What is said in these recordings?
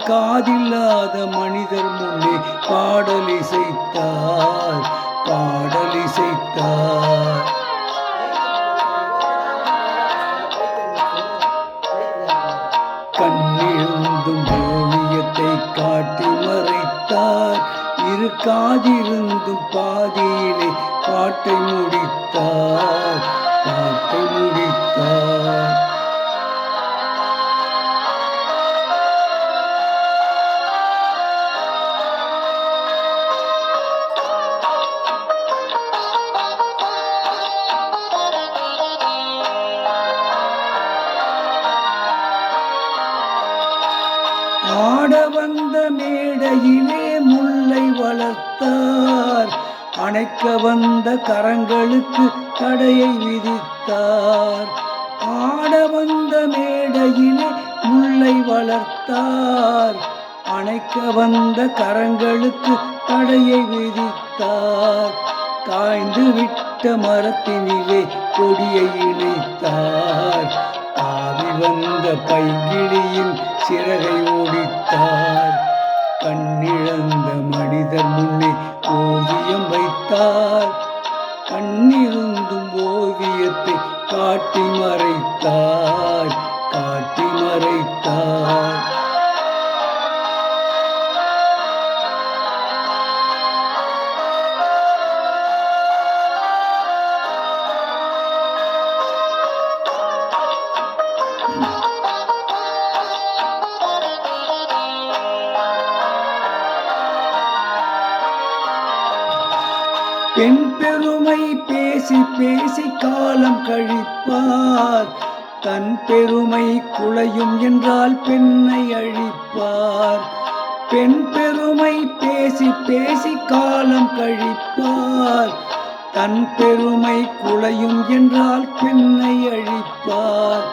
காதில்லாத மனிதர் முன்னே பாடலிசைத்தார். கண்ணிருந்தும் ஓவியத்தை காட்டி மறைத்தார். இரு காதிருந்தும் பாதியிலே பாட்டை முடித்தார். ஆட வந்த மேடையிலே முல்லை வளர்த்தார். அணைக்க வந்த கரங்களுக்கு தடையை விதித்தார். ஆட வந்த மேடையிலே முல்லை வளர்த்தார். அணைக்க வந்த கரங்களுக்கு தடையை விதித்தார். காய்ந்து விட்ட மரத்தினிலே கொடியை இணைத்தார். ஆவி வந்த பைங்கிளியின் சிறகை ஒடித்தார். கண்ணிழந்த மனிதர் முன்னே ஓவியம் வைத்தார். கண்ணிருந்தும் ஓவியத்தை காட்டி மறைத்தார். பெண் பெருமை பேசி பேசி காலம் கழிப்பார். தன் பெருமை குலையும் என்றால் பெண்ணை அழிப்பார். பெண் பெருமை பேசி பேசி காலம் கழிப்பார். தன் பெருமை குலையும் என்றால் பெண்ணை அழிப்பார்.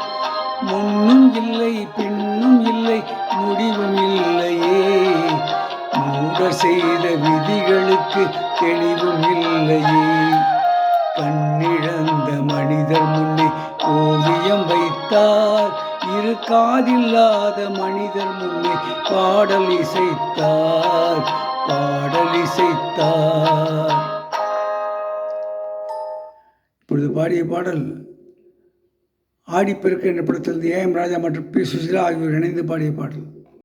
முன்னும் இல்லை பின்னும் இல்லை முடிவும் இல்லையே. மூடர் செய்த விதிகளுக்கு தெளிவும் இல்லையே. கண்ணிழந்த மனிதர் முன்னே ஓவியம் வைத்தார். இரு காதில்லாத மனிதர் முன்னே பாடல் இசைத்தார். இப்பொழுது பாடிய பாடல் ஆடிப்பெருக்கு என்ற படத்திலிருந்து AM ராஜா மற்றும் P. சுசிலா ஆகியோர் இணைந்து பாடிய பாடல்.